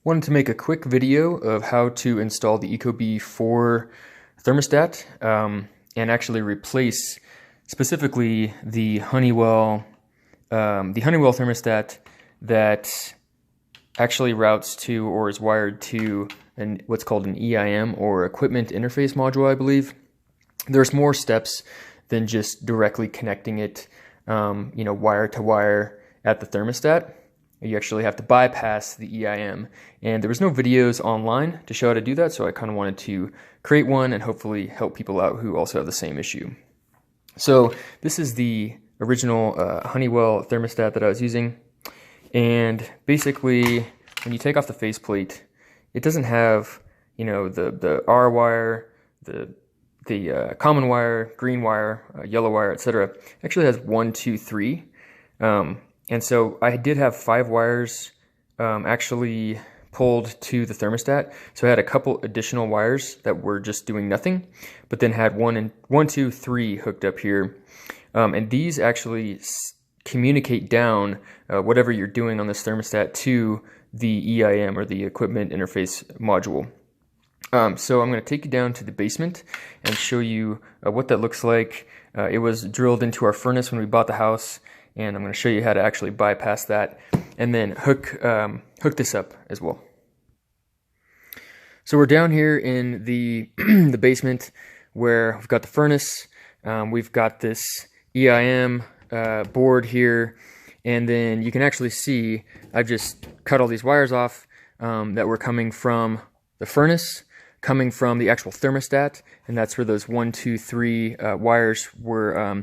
Wanted to make a quick video of how to install the Ecobee4 thermostat and actually replace specifically the Honeywell thermostat that actually routes to or is wired to what's called an EIM, or equipment interface module, I believe. There's more steps than just directly connecting it, wire to wire at the thermostat. You actually have to bypass the EIM, and there was no videos online to show how to do that, so I kind of wanted to create one and hopefully help people out who also have the same issue. So this is the original Honeywell thermostat that I was using, and basically when you take off the faceplate, it doesn't have the R wire, the common wire, green wire, yellow wire, etc. It actually has 1, 2, 3. And so I did have 5 wires actually pulled to the thermostat. So I had a couple additional wires that were just doing nothing, but then had 1, 2, 3 hooked up here. And these actually communicate down whatever you're doing on this thermostat to the EIM, or the equipment interface module. So I'm going to take you down to the basement and show you what that looks like. It was drilled into our furnace when we bought the house, and I'm going to show you how to actually bypass that and then hook this up as well. So we're down here in the the basement where we've got the furnace. We've got this EIM board here, and then you can actually see I've just cut all these wires off that were coming from the furnace, coming from the actual thermostat, and that's where those 1, 2, 3 wires were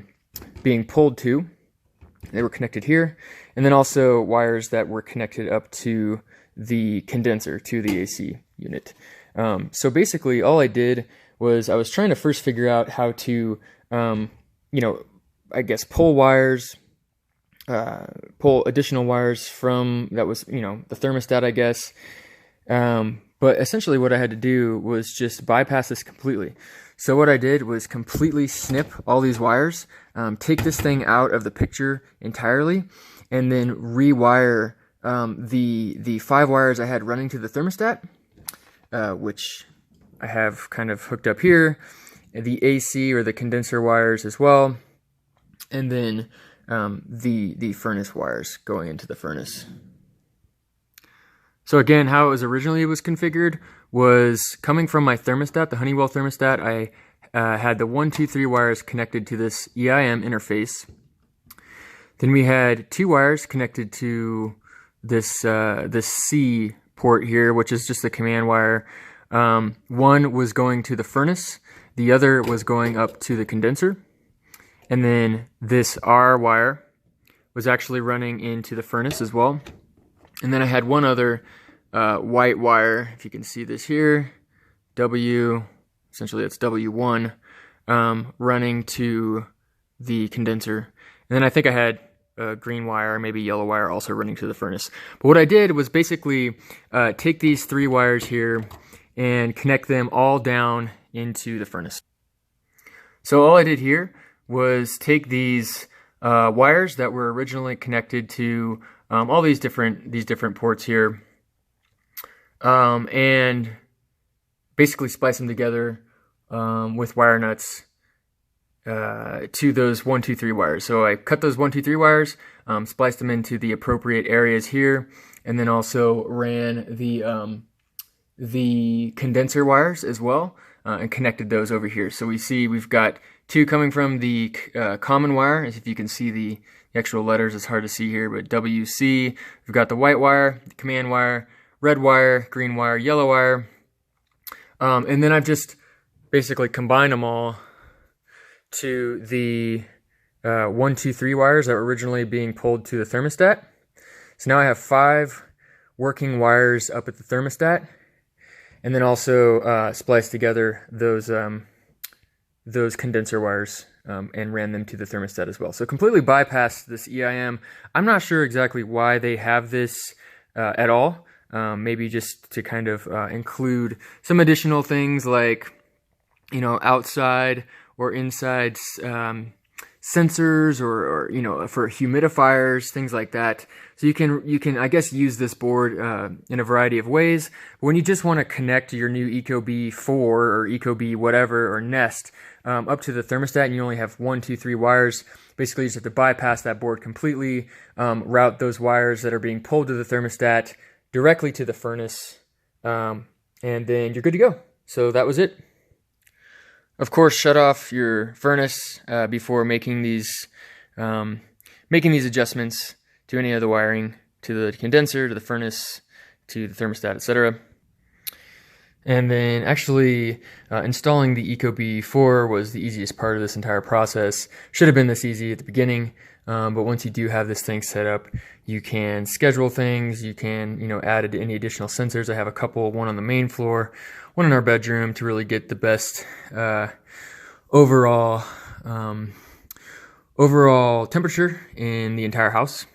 being pulled to. They were connected here, and then also wires that were connected up to the condenser, to the AC unit. So basically all I did was I was trying to first figure out how to, I guess pull wires, pull additional wires from, that was, the thermostat, I guess. But essentially what I had to do was just bypass this completely. So what I did was completely snip all these wires, take this thing out of the picture entirely, and then rewire the 5 wires I had running to the thermostat, which I have kind of hooked up here, the AC or the condenser wires as well, and then the furnace wires going into the furnace. So again, how it was originally configured was coming from my thermostat, the Honeywell thermostat. I had the 1, 2, 3 wires connected to this EIM interface. Then we had 2 wires connected to this C port here, which is just the command wire. One was going to the furnace, the other was going up to the condenser, and then this R wire was actually running into the furnace as well. And then I had one other white wire, if you can see this here, W, essentially that's W1, running to the condenser. And then I think I had a green wire, maybe yellow wire also running to the furnace. But what I did was basically take these 3 wires here and connect them all down into the furnace. So all I did here was take these wires that were originally connected to all these different ports here, and basically splice them together with wire nuts to those 1, 2, 3 wires. So I cut those 1, 2, 3 wires, spliced them into the appropriate areas here, and then also ran the condenser wires as well, and connected those over here. So we see we've got 2 coming from the common wire. As if you can see the actual letters, it's hard to see here, but WC. We've got the white wire, the command wire, red wire, green wire, yellow wire. And then I've just basically combined them all to the 1, 2, 3 wires that were originally being pulled to the thermostat. So now I have 5 working wires up at the thermostat, and then also spliced together those condenser wires and ran them to the thermostat as well. So completely bypassed this EIM. I'm not sure exactly why they have this at all. Maybe just to kind of include some additional things like, outside or inside sensors or you know, for humidifiers, things like that. So you can I guess use this board in a variety of ways. But when you just want to connect your new Ecobee4 or Ecobee whatever or Nest up to the thermostat, and you only have 1, 2, 3 wires, basically you just have to bypass that board completely, route those wires that are being pulled to the thermostat directly to the furnace, and then you're good to go. So that was it. Of course, shut off your furnace before making these adjustments to any of the wiring, to the condenser, to the furnace, to the thermostat, etc. And then actually installing the Ecobee4 was the easiest part of this entire process. Should have been this easy at the beginning, but once you do have this thing set up, you can schedule things, you can, you know, add any additional sensors. I have a couple, one on the main floor, one in our bedroom, to really get the best overall temperature in the entire house.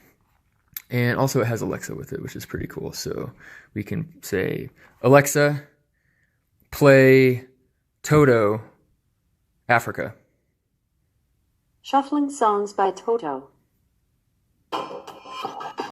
And also it has Alexa with it, which is pretty cool. So we can say, Alexa, play Toto, Africa. Shuffling songs by Toto.